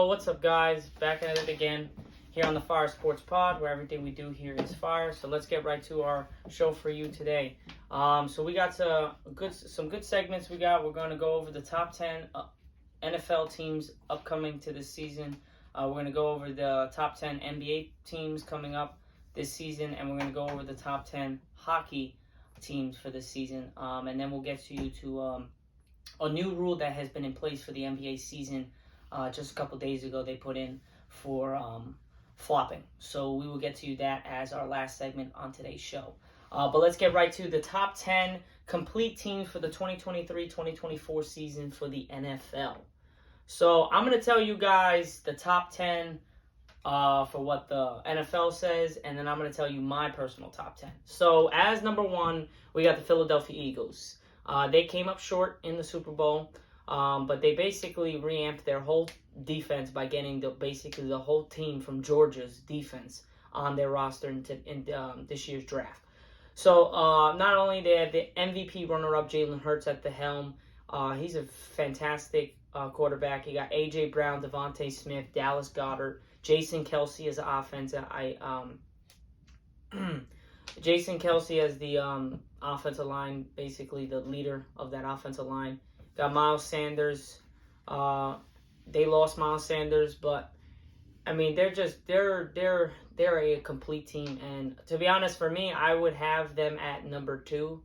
Yo, what's up, guys? Back at it again here on the Fire Sports Pod, where everything we do here is fire. So let's get right to our show for you today. So we got some good segments. We're going to go over the top 10 NFL teams upcoming to this season. We're going to go over the top 10 NBA teams coming up this season, and we're going to go over the top 10 hockey teams for this season. And then we'll get to a new rule that has been in place for the NBA season. Just a couple days ago, they put in for flopping. So we will get to that as our last segment on today's show. But let's get right to the top 10 complete teams for the 2023-2024 season for the NFL. So I'm going to tell you guys the top 10 for what the NFL says, and then I'm going to tell you my personal top 10. So as number one, we got the Philadelphia Eagles. They came up short in the Super Bowl. But they basically reamped their whole defense by getting the whole team from Georgia's defense on their roster in this year's draft. So not only they have the MVP runner-up Jalen Hurts at the helm. He's a fantastic quarterback. You got A.J. Brown, Devontae Smith, Dallas Goedert, Jason Kelce as the offense. Jason Kelce as the offensive line, basically the leader of that offensive line. Got Miles Sanders. They lost Miles Sanders, but I mean they're a complete team. And to be honest, for me, I would have them at number 2,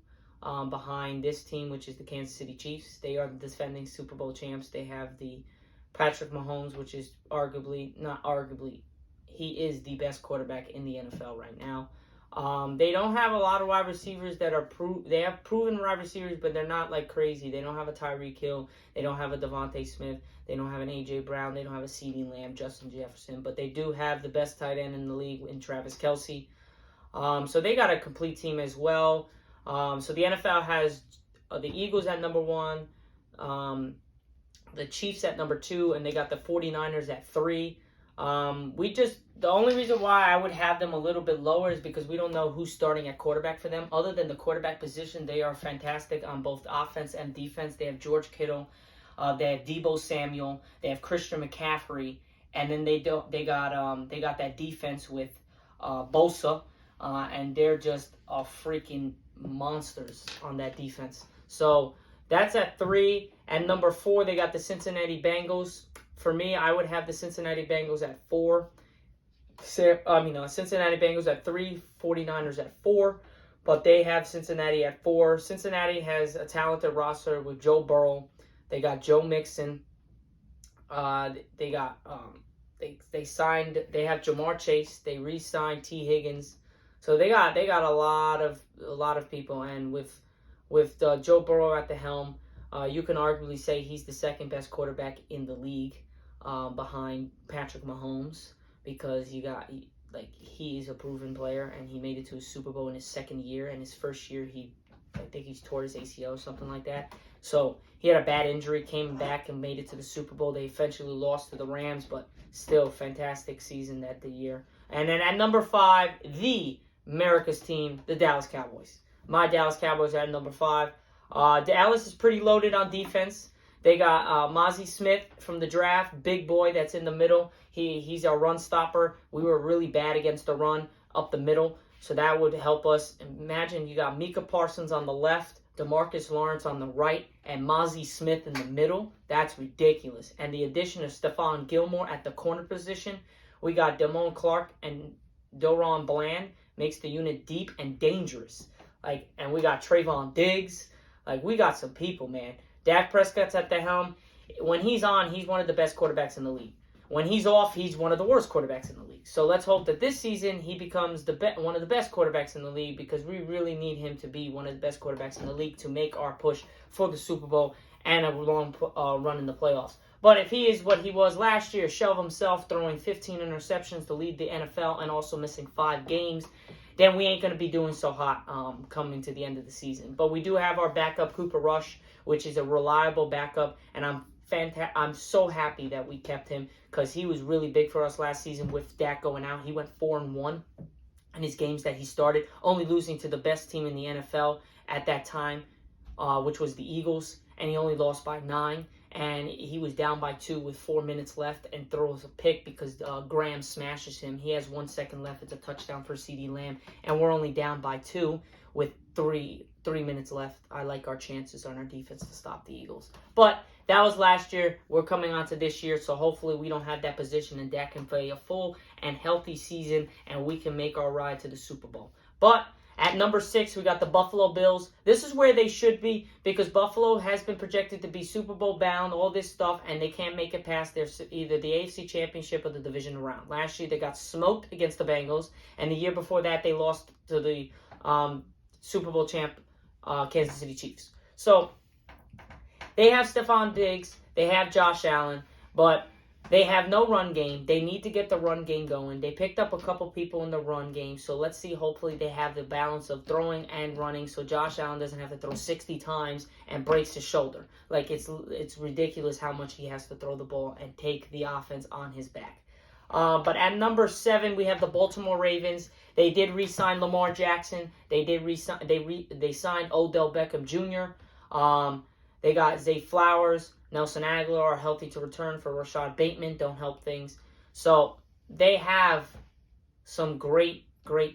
behind this team, which is the Kansas City Chiefs. They are the defending Super Bowl champs. They have the Patrick Mahomes, which is he is the best quarterback in the NFL right now. They don't have a lot of wide receivers that are they have proven wide receivers, but they're not like crazy. They don't have a Tyreek Hill. They don't have a Devontae Smith. They don't have an A.J. Brown. They don't have a CeeDee Lamb, Justin Jefferson. But they do have the best tight end in the league in Travis Kelce. So they got a complete team as well. So the NFL has the Eagles at number 1, the Chiefs at number 2, and they got the 49ers at 3. The only reason why I would have them a little bit lower is because we don't know who's starting at quarterback for them. Other than the quarterback position, they are fantastic on both offense and defense. They have George Kittle, they have Deebo Samuel, they have Christian McCaffrey, and then they got that defense with Bosa, and they're just freaking monsters on that defense. So that's at 3, and number 4 they got the Cincinnati Bengals. For me, I would have the Cincinnati Bengals at 4. Cincinnati Bengals at 3, 49ers at 4, but they have Cincinnati at 4. Cincinnati has a talented roster with Joe Burrow. They got Joe Mixon. They have Jamar Chase. They re-signed T. Higgins. So they got a lot of people, and with Joe Burrow at the helm, you can arguably say he's the second best quarterback in the league, behind Patrick Mahomes, because he's a proven player, and he made it to a Super Bowl in his second year. And his first year, I think he's tore his ACL or something like that. So he had a bad injury, came back and made it to the Super Bowl. They eventually lost to the Rams, but still fantastic season that the year. And then at number 5, the America's team, the Dallas Cowboys. My Dallas Cowboys are at number 5. Dallas is pretty loaded on defense. They got Mozzie Smith from the draft, big boy that's in the middle. He's our run stopper. We were really bad against the run up the middle, so that would help us. Imagine you got Micah Parsons on the left, DeMarcus Lawrence on the right, and Mozzie Smith in the middle. That's ridiculous. And the addition of Stephon Gilmore at the corner position, we got Damone Clark and Doron Bland, makes the unit deep and dangerous. And we got Trayvon Diggs. We got some people, man. Dak Prescott's at the helm. When he's on, he's one of the best quarterbacks in the league. When he's off, he's one of the worst quarterbacks in the league. So let's hope that this season he becomes one of the best quarterbacks in the league, because we really need him to be one of the best quarterbacks in the league to make our push for the Super Bowl and a long run in the playoffs. But if he is what he was last year, shell of himself, throwing 15 interceptions to lead the NFL and also missing 5 games, then we ain't going to be doing so hot coming to the end of the season. But we do have our backup, Cooper Rush, which is a reliable backup, and I'm so happy that we kept him, because he was really big for us last season with Dak going out. He went 4-1 in his games that he started, only losing to the best team in the NFL at that time, which was the Eagles, and he only lost by 9. and he was down by 2 with 4 minutes left and throws a pick because Graham smashes him. He has 1 second left. It's a touchdown for CeeDee Lamb, and we're only down by 2 with 3 minutes left. I like our chances on our defense to stop the Eagles. But that was last year. We're coming on to this year, so hopefully we don't have that position and Dak can play a full and healthy season, and we can make our ride to the Super Bowl. But at number 6, we got the Buffalo Bills. This is where they should be because Buffalo has been projected to be Super Bowl bound, all this stuff, and they can't make it past either the AFC Championship or the division round. Last year, they got smoked against the Bengals, and the year before that, they lost to the Super Bowl champ Kansas City Chiefs. So they have Stephon Diggs, they have Josh Allen, but they have no run game. They need to get the run game going. They picked up a couple people in the run game, so let's see. Hopefully they have the balance of throwing and running so Josh Allen doesn't have to throw 60 times and breaks his shoulder. Like, it's ridiculous how much he has to throw the ball and take the offense on his back. But at number 7, we have the Baltimore Ravens. They did re-sign Lamar Jackson. They signed Odell Beckham Jr. They got Zay Flowers, Nelson Aguilar are healthy to return for Rashad Bateman. Don't help things. So they have some great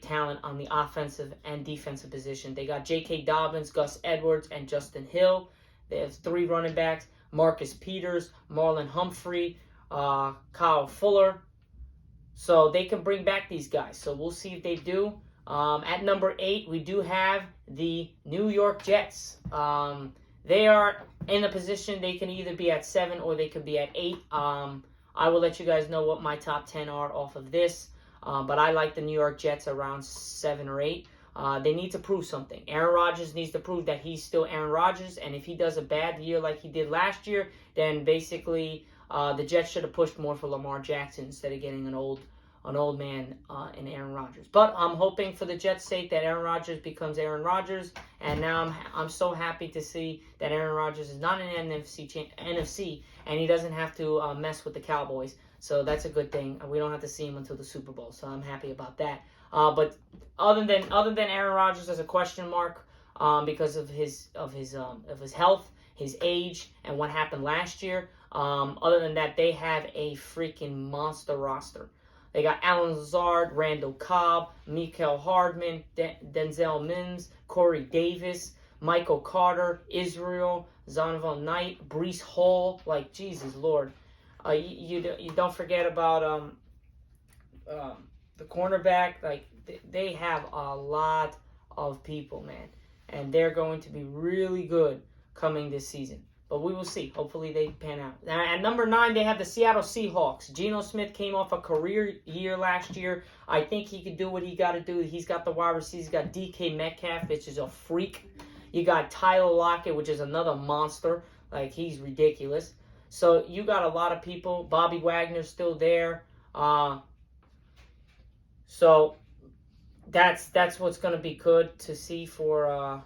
talent on the offensive and defensive position. They got J.K. Dobbins, Gus Edwards, and Justin Hill. They have 3 running backs, Marcus Peters, Marlon Humphrey, Kyle Fuller. So they can bring back these guys. So we'll see if they do. At number 8, we do have the New York Jets. They are in a position they can either be at 7 or they could be at 8. I will let you guys know what my top 10 are off of this. But I like the New York Jets around 7 or 8. They need to prove something. Aaron Rodgers needs to prove that he's still Aaron Rodgers. And if he does a bad year like he did last year, then basically the Jets should have pushed more for Lamar Jackson instead of getting an old man in Aaron Rodgers. But I'm hoping for the Jets' sake that Aaron Rodgers becomes Aaron Rodgers. And now I'm so happy to see that Aaron Rodgers is not in NFC and he doesn't have to mess with the Cowboys. So that's a good thing. We don't have to see him until the Super Bowl. So I'm happy about that. But other than Aaron Rodgers as a question mark because of his health, his age, and what happened last year. Other than that, they have a freaking monster roster. They got Alan Lazard, Randall Cobb, Mecole Hardman, Denzel Mims, Corey Davis, Michael Carter, Israel, Zonovan Knight, Breece Hall. Like, Jesus Lord. You don't forget about the cornerback. Like, they have a lot of people, man. And they're going to be really good coming this season. But we will see. Hopefully they pan out. Now, at number 9, they have the Seattle Seahawks. Geno Smith came off a career year last year. I think he could do what he got to do. He's got the wide receivers. He's got DK Metcalf, which is a freak. You got Tyler Lockett, which is another monster. Like, he's ridiculous. So you got a lot of people. Bobby Wagner's still there. So that's what's going to be good to see for...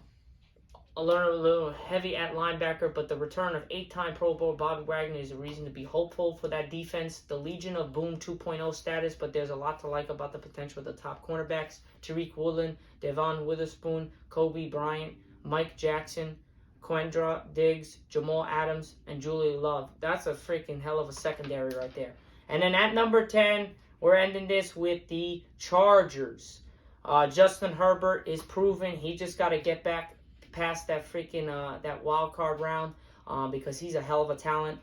a little heavy at linebacker, but the return of 8-time Pro Bowl Bobby Wagner is a reason to be hopeful for that defense. The Legion of Boom 2.0 status, but there's a lot to like about the potential of the top cornerbacks. Tariq Woolen, Devon Witherspoon, Kobe Bryant, Mike Jackson, Quandra Diggs, Jamal Adams, and Julie Love. That's a freaking hell of a secondary right there. And then at number 10, we're ending this with the Chargers. Justin Herbert is proven. He just got to get back past that freaking that wild card round because he's a hell of a talent.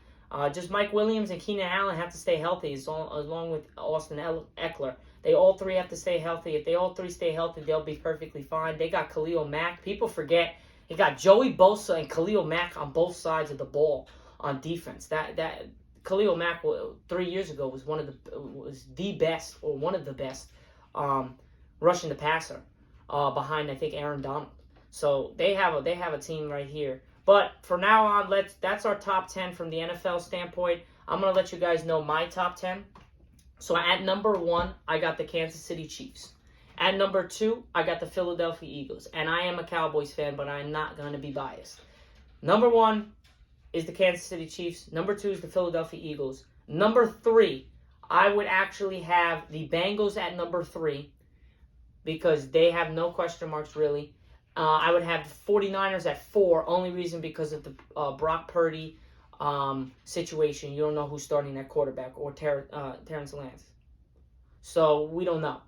Just Mike Williams and Keenan Allen have to stay healthy along with Austin Eckler. They all 3 have to stay healthy. If they all 3 stay healthy, they'll be perfectly fine. They got Khalil Mack. People forget he got Joey Bosa and Khalil Mack on both sides of the ball on defense. That Khalil Mack 3 years ago was one of the best rushing the passer behind I think Aaron Donald. So they have a team right here. But from now on, that's our top 10 from the NFL standpoint. I'm going to let you guys know my top 10. So at number 1, I got the Kansas City Chiefs. At number 2, I got the Philadelphia Eagles. And I am a Cowboys fan, but I'm not going to be biased. Number 1 is the Kansas City Chiefs. Number 2 is the Philadelphia Eagles. Number 3, I would actually have the Bengals at number 3 because they have no question marks really. I would have the 49ers at 4, only reason because of the Brock Purdy situation. You don't know who's starting at quarterback or Terrence Lance. So we don't know.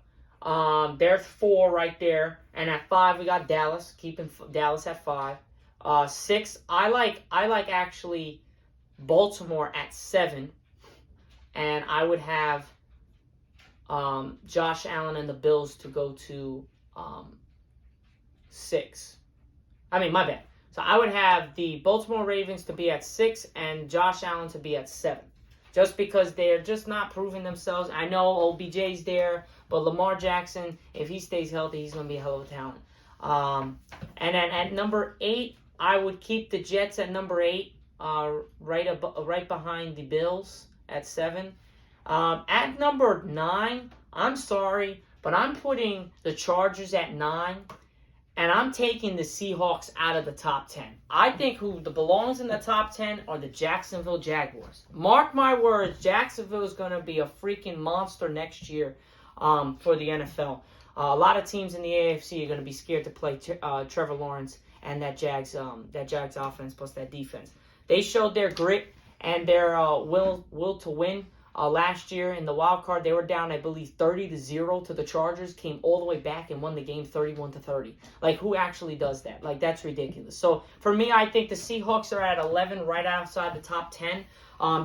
There's 4 right there, and at 5 we got Dallas. Keeping Dallas at 5. 6, I like actually Baltimore at 7, and I would have Josh Allen and the Bills to go to 6. I mean, my bad. So I would have the Baltimore Ravens to be at 6 and Josh Allen to be at 7. Just because they're just not proving themselves. I know OBJ's there, but Lamar Jackson, if he stays healthy, he's going to be a hell of a talent. And then at number 8, I would keep the Jets at number 8, right behind the Bills at 7. At number 9, I'm sorry, but I'm putting the Chargers at 9. And I'm taking the Seahawks out of the top 10. I think who belongs in the top 10 are the Jacksonville Jaguars. Mark my words, Jacksonville is going to be a freaking monster next year for the NFL. A lot of teams in the AFC are going to be scared to play Trevor Lawrence and that Jags offense plus that defense. They showed their grit and their will to win. Last year in the wild card, they were down, I believe, 30-0 to the Chargers, came all the way back and won the game 31-30. Like, who actually does that? Like, that's ridiculous. So, for me, I think the Seahawks are at 11, right outside the top 10.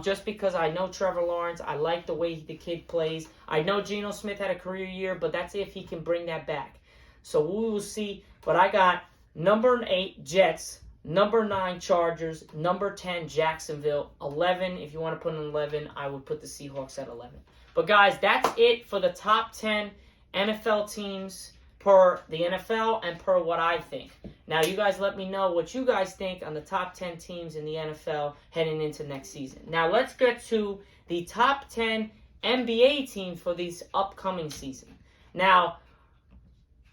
Just because I know Trevor Lawrence, I like the way the kid plays. I know Geno Smith had a career year, but that's if he can bring that back. So, we will see. But I got number 8, Jets. Number 9, Chargers. Number 10, Jacksonville. 11, if you want to put an 11, I would put the Seahawks at 11. But, guys, that's it for the top 10 NFL teams per the NFL and per what I think. Now, you guys let me know what you guys think on the top 10 teams in the NFL heading into next season. Now, let's get to the top 10 NBA teams for this upcoming season. Now,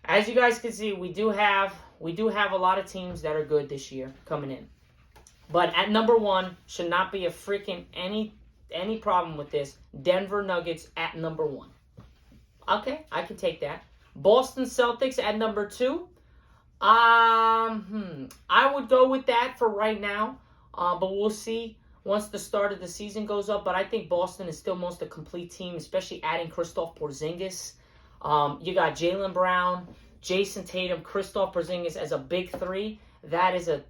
as you guys can see, we do have a lot of teams that are good this year coming in. But at number 1, should not be a freaking any problem with this. Denver Nuggets at number 1. Okay, I can take that. Boston Celtics at number 2. I would go with that for right now. But we'll see once the start of the season goes up. But I think Boston is still most a complete team, especially adding Kristaps Porzingis. You got Jaylen Brown, Jason Tatum, Kristaps Porzingis as a big 3. That is a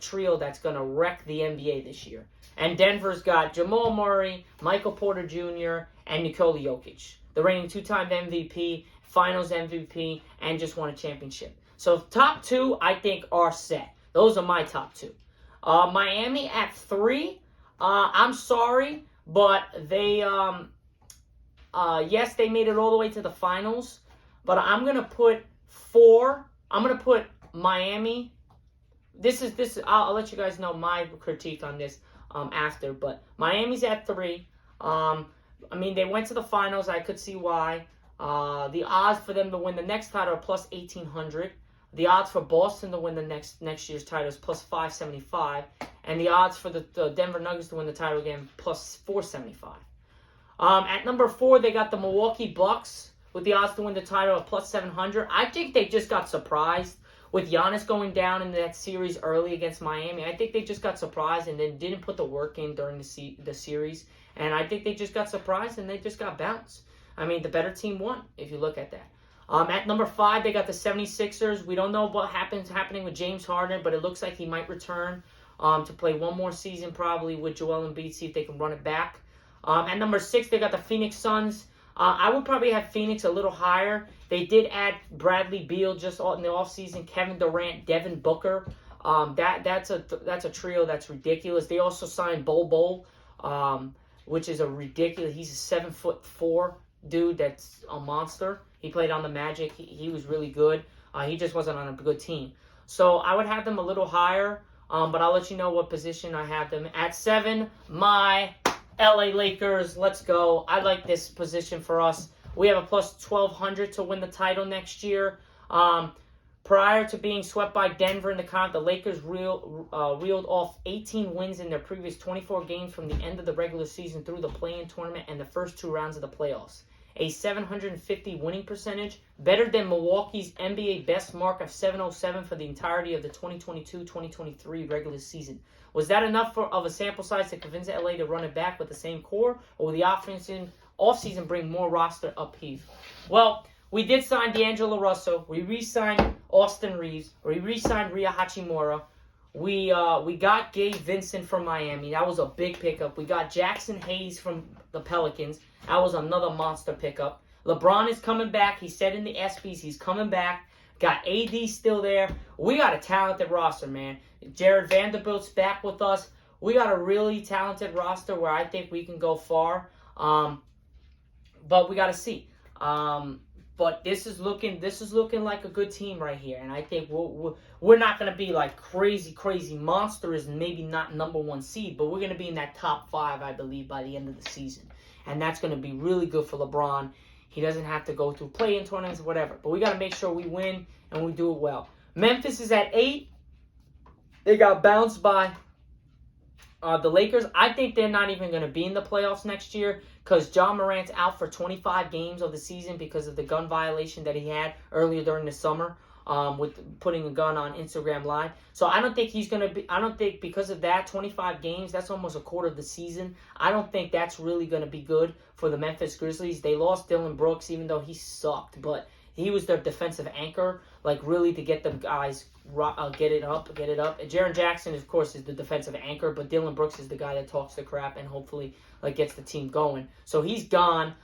trio that's going to wreck the NBA this year. And Denver's got Jamal Murray, Michael Porter Jr., and Nikola Jokic, the reigning 2-time MVP, Finals MVP, and just won a championship. So top 2, I think, are set. Those are my top 2. Miami at 3. I'm sorry, but they yes, they made it all the way to the finals. But I'm going to put 4. I'm going to put Miami. I'll let you guys know my critique on this after. But Miami's at 3. I mean, they went to the finals. I could see why. The odds for them to win the next title are plus 1,800. The odds for Boston to win the next year's title is plus 575. And the odds for the Denver Nuggets to win the title again, plus 475. At number 4, they got the Milwaukee Bucks with the odds to win the title at plus 700. I think they just got surprised with Giannis going down in that series early against Miami. I think they just got surprised and then didn't put the work in during the series. And I think they just got surprised and they just got bounced. I mean, the better team won, if you look at that. At number 5, they got the 76ers. We don't know what happening with James Harden, but it looks like he might return to play one more season probably with Joel Embiid, see if they can run it back. At number 6, they got the Phoenix Suns. I would probably have Phoenix a little higher. They did add Bradley Beal just in the offseason, Kevin Durant, Devin Booker. That's a trio that's ridiculous. They also signed Bol, which is a ridiculous. He's a 7'4" dude that's a monster. He played on the Magic. He was really good. He just wasn't on a good team. So I would have them a little higher, but I'll let you know what position I have them. At 7, my LA Lakers, let's go. I like this position for us. We have a plus 1,200 to win the title next year. Prior to being swept by Denver in the conference, the Lakers reeled off 18 wins in their previous 24 games from the end of the regular season through the play-in tournament and the first 2 rounds of the playoffs. a 750 winning percentage, better than Milwaukee's NBA best mark of 707 for the entirety of the 2022-2023 regular season. Was that enough of a sample size to convince LA to run it back with the same core, or will the offseason bring more roster upheaval? Well, we did sign D'Angelo Russell. We re-signed Austin Reeves. We re-signed Rhea Hachimura. We got Gabe Vincent from Miami. That was a big pickup. We got Jackson Hayes from the Pelicans. That was another monster pickup. LeBron is coming back. He said in the ESPYs he's coming back. Got AD still there. We got a talented roster, man. Jared Vanderbilt's back with us. We got a really talented roster where I think we can go far. But we got to see. But this is looking like a good team right here, and I think we're not going to be like crazy monsters and maybe not number 1 seed, but we're going to be in that top 5, I believe, by the end of the season, and that's going to be really good for LeBron. He doesn't have to go through play-in tournaments or whatever, but we got to make sure we win and we do it well. Memphis is at 8. They got bounced by the Lakers. I think they're not even going to be in the playoffs next year because Ja Morant's out for 25 games of the season because of the gun violation that he had earlier during the summer with putting a gun on Instagram Live. So I don't think he's going to be, I don't think because of that, 25 games, that's almost a quarter of the season. I don't think that's really going to be good for the Memphis Grizzlies. They lost Dylan Brooks even though he sucked, but he was their defensive anchor, like really to get them guys get it up. And Jaren Jackson, of course, is the defensive anchor, but Dylan Brooks is the guy that talks the crap and hopefully like gets the team going. So he's gone.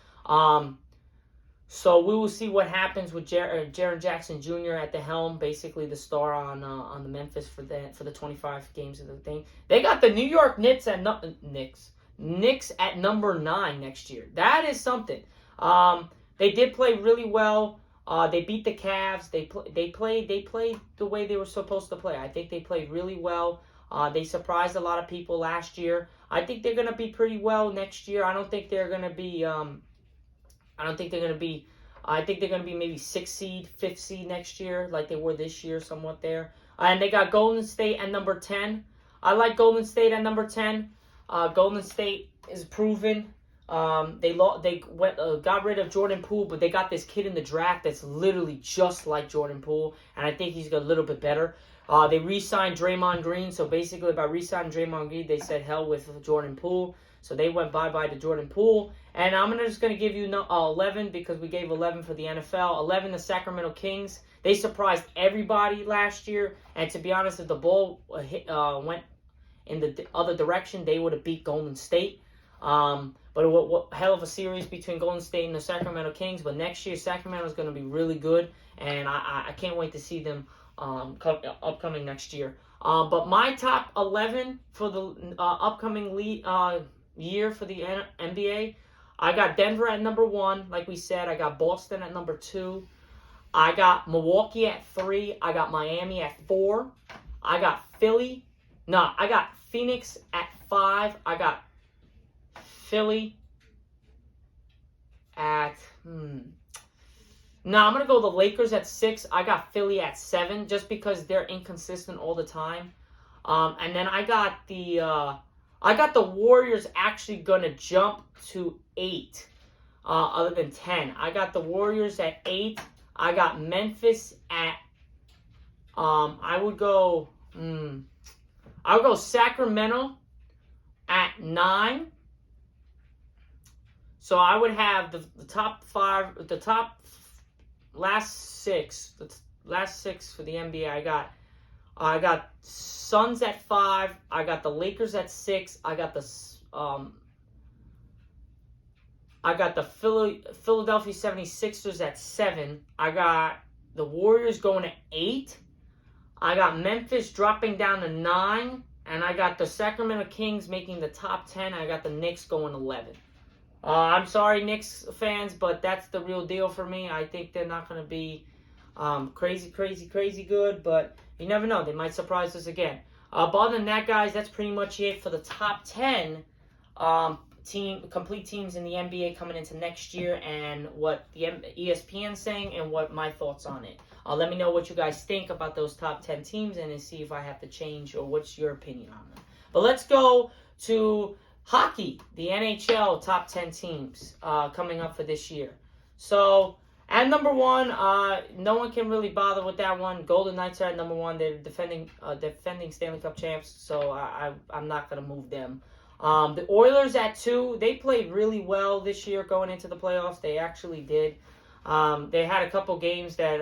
So we will see what happens with Jaren Jackson Jr. at the helm, basically the star on the Memphis for the 25 games of the thing. They got the New York Knicks at number 9 next year. That is something. They did play really well. They beat the Cavs. They played the way they were supposed to play. I think they played really well. They surprised a lot of people last year. I think they're going to be pretty well next year. I think they're going to be maybe 6th seed, 5th seed next year, like they were this year, somewhat there. And they got Golden State at number 10. I like Golden State at number 10. Golden State is proven. They got rid of Jordan Poole, but they got this kid in the draft that's literally just like Jordan Poole, and I think he's a little bit better. They re-signed Draymond Green, so basically by re-signing Draymond Green, they said hell with Jordan Poole. So they went bye-bye to Jordan Poole. And I'm just going to give you 11 because we gave 11 for the NFL. 11, the Sacramento Kings. They surprised everybody last year. And to be honest, if the ball went in the other direction, they would have beat Golden State. But what hell of a series between Golden State and the Sacramento Kings. But next year, Sacramento is going to be really good. And I can't wait to see them upcoming next year. But my top 11 for the upcoming year for the NBA, I got Denver at number 1, like we said. I got Boston at number 2. I got Milwaukee at 3. I got Miami at 4. I got I got Phoenix at 5. I got Philly at I'm going to go the Lakers at 6. I got Philly at 7 just because they're inconsistent all the time. And then I got the Warriors actually going to jump to 8 other than 10. I got the Warriors at 8. I got Memphis at I would go Sacramento at 9. So I would have the top 5, the top last 6 for the NBA. I got Suns at 5. I got the Lakers at 6. I got the Philadelphia 76ers at 7. I got the Warriors going to 8. I got Memphis dropping down to 9. And I got the Sacramento Kings making the top 10. I got the Knicks going 11. I'm sorry, Knicks fans, but that's the real deal for me. I think they're not going to be crazy good, but you never know. They might surprise us again. But other than that, guys, that's pretty much it for the top 10 complete teams in the NBA coming into next year and what the ESPN's saying and what my thoughts on it. Let me know what you guys think about those top 10 teams and then see if I have to change or what's your opinion on them. But let's go to hockey, the NHL top 10 teams coming up for this year. So, at number one, no one can really bother with that one. Golden Knights are at number one. They're defending Stanley Cup champs, so I'm not going to move them. The Oilers at 2, they played really well this year going into the playoffs. They actually did. They had a couple games that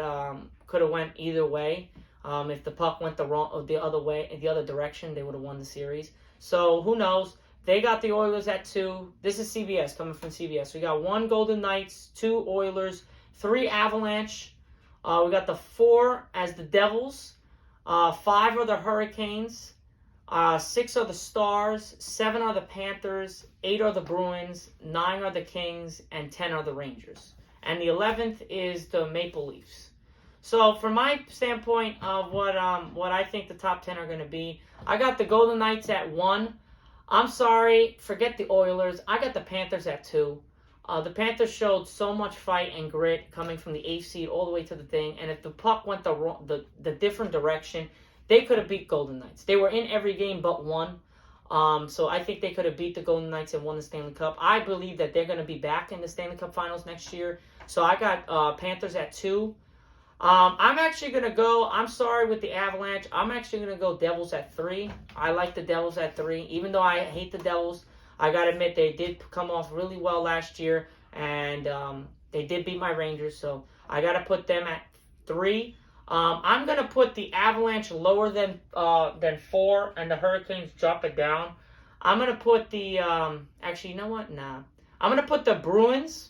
could have went either way. If the puck went the other direction, they would have won the series. So who knows? They got the Oilers at 2. This is CBS, coming from CBS. We got 1 Golden Knights, 2 Oilers, 3 Avalanche. We got the 4 as the Devils. 5 are the Hurricanes. 6 are the Stars. 7 are the Panthers. 8 are the Bruins. 9 are the Kings. And 10 are the Rangers. And the 11th is the Maple Leafs. So from my standpoint of what I think the top 10 are going to be, I got the Golden Knights at 1. I'm sorry, forget the Oilers. I got the Panthers at 2. The Panthers showed so much fight and grit coming from the 8th seed all the way to the thing. And if the puck went the different direction, they could have beat Golden Knights. They were in every game but one. So I think they could have beat the Golden Knights and won the Stanley Cup. I believe that they're going to be back in the Stanley Cup Finals next year. So I got Panthers at 2. I'm actually going to go, I'm sorry with the Avalanche, I'm actually going to go Devils at 3. I like the Devils at 3. Even though I hate the Devils, I got to admit they did come off really well last year, and they did beat my Rangers, so I got to put them at 3. I'm going to put the Avalanche lower than 4, and the Hurricanes drop it down. I'm going to put the, actually, you know what? Nah. I'm going to put the Bruins.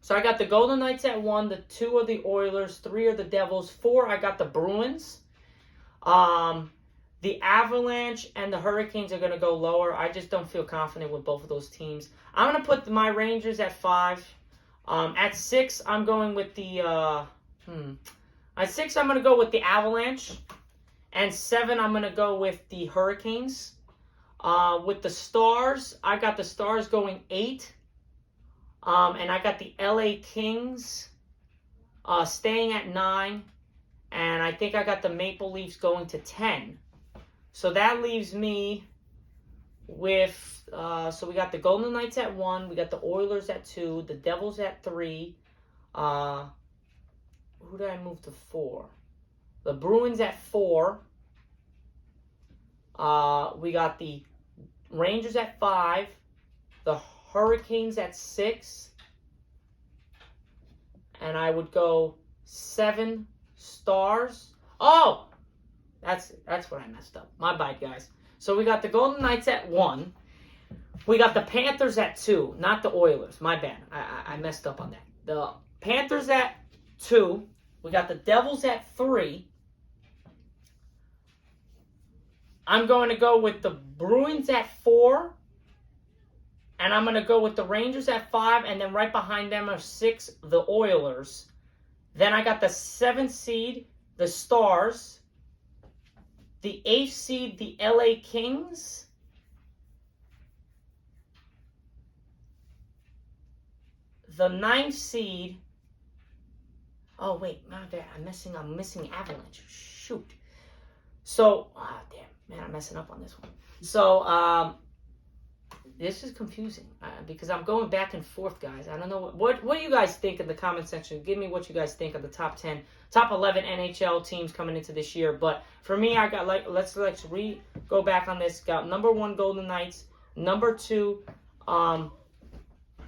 So I got the Golden Knights at 1, the 2 are the Oilers, 3 are the Devils, 4 I got the Bruins. The Avalanche and the Hurricanes are going to go lower. I just don't feel confident with both of those teams. I'm going to put my Rangers at 5. At 6, I'm going with the At 6, I'm going to go with the Avalanche. And 7, I'm going to go with the Hurricanes. With the Stars, I got the Stars going 8. And I got the LA Kings staying at 9. And I think I got the Maple Leafs going to 10. So that leaves me with, so we got the Golden Knights at 1. We got the Oilers at 2. The Devils at 3. Who did I move to 4? The Bruins at 4. We got the Rangers at 5. The Hurricanes at 6. And I would go 7 Stars. Oh! That's what I messed up. My bad, guys. So we got the Golden Knights at 1. We got the Panthers at 2. Not the Oilers. My bad. I messed up on that. The Panthers at 2. We got the Devils at 3. I'm going to go with the Bruins at 4. And I'm going to go with the Rangers at 5. And then right behind them are 6, the Oilers. Then I got the 7th seed, the Stars. The 8th seed, the LA Kings. The 9th seed. Oh, wait. My bad. I'm missing Avalanche. Shoot. So, damn. Man, I'm messing up on this one. So, this is confusing because I'm going back and forth, guys. I don't know. What do you guys think in the comment section? Give me what you guys think of the top 10, top 11 NHL teams coming into this year. But for me, I got let's go back on this. Got number 1 Golden Knights, number 2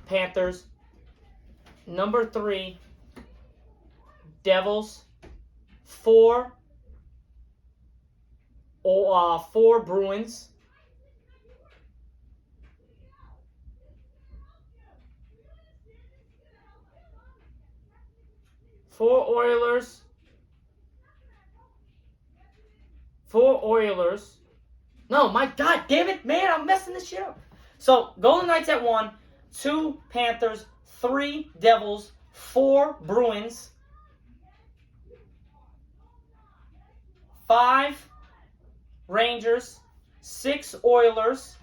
Panthers, number 3 Devils, 4 Bruins. 4 Oilers. 4 Oilers. No, my God, damn it, man, I'm messing this shit up. So, Golden Knights at 1, 2 Panthers, 3 Devils, 4 Bruins, 5 Rangers, 6 Oilers,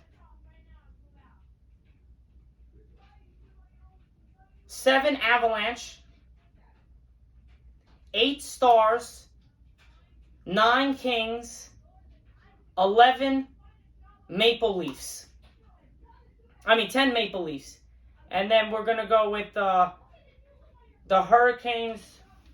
7 Avalanche, 8 Stars, 9 Kings, 11 Maple Leafs. 10 Maple Leafs. And then we're going to go with The Hurricanes,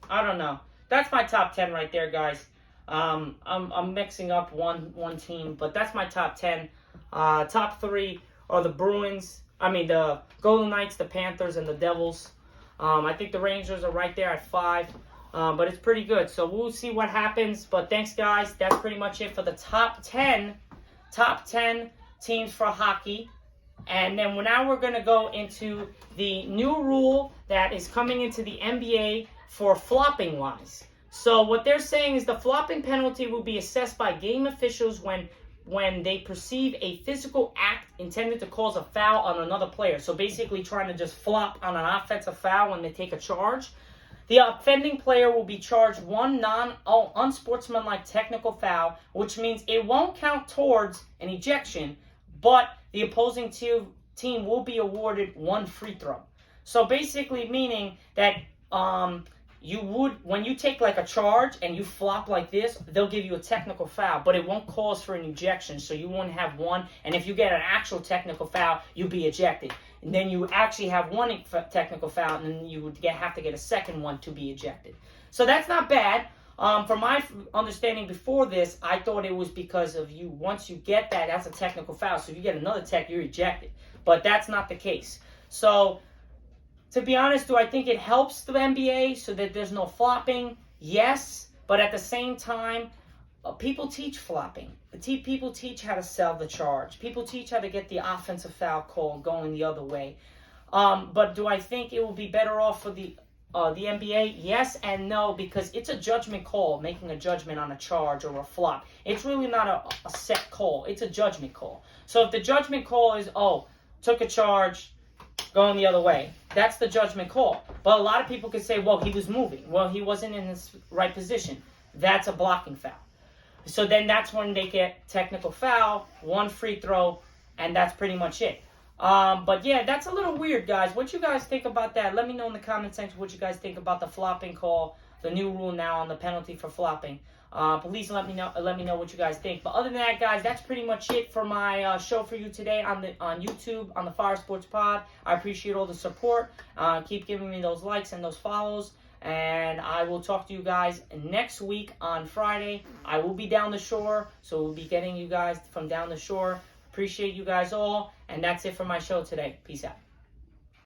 I don't know. That's my top 10 right there, guys. I'm mixing up one team, but that's my top 10. Top 3 are the Bruins. The Golden Knights, the Panthers, and the Devils. I think the Rangers are right there at 5. But it's pretty good. So we'll see what happens. But thanks, guys. That's pretty much it for the top 10 teams for hockey. And then now we're going to go into the new rule that is coming into the NBA for flopping wise. So what they're saying is the flopping penalty will be assessed by game officials when they perceive a physical act intended to cause a foul on another player. So basically trying to just flop on an offensive foul when they take a charge. The offending player will be charged one unsportsmanlike technical foul, which means it won't count towards an ejection, but the opposing team will be awarded one free throw. So basically meaning that when you take like a charge and you flop like this, they'll give you a technical foul, but it won't cause for an ejection, so you won't have one. And if you get an actual technical foul, you'll be ejected. And then you actually have one technical foul, and then you would have to get a second one to be ejected. So that's not bad. From my understanding before this, I thought it was because of once you get that, that's a technical foul. So if you get another tech, you're ejected. But that's not the case. So to be honest, do I think it helps the NBA so that there's no flopping? Yes, but at the same time, people teach flopping. People teach how to sell the charge. People teach how to get the offensive foul call going the other way. But do I think it will be better off for the NBA? Yes and no, because it's a judgment call, making a judgment on a charge or a flop. It's really not a set call. It's a judgment call. So if the judgment call is, took a charge, going the other way, that's the judgment call. But a lot of people could say, well, he was moving. Well, he wasn't in his right position. That's a blocking foul. So then that's when they get technical foul, one free throw, and that's pretty much it. But yeah, that's a little weird, guys. What you guys think about that? Let me know in the comment section what you guys think about the flopping call, the new rule now on the penalty for flopping. Please let me know what you guys think. But other than that, guys, that's pretty much it for my show for you today on YouTube, on the Fire Sports Pod. I appreciate all the support. Keep giving me those likes and those follows. And I will talk to you guys next week on Friday. I will be down the shore, so we'll be getting you guys from down the shore. Appreciate you guys all. And that's it for my show today. Peace out.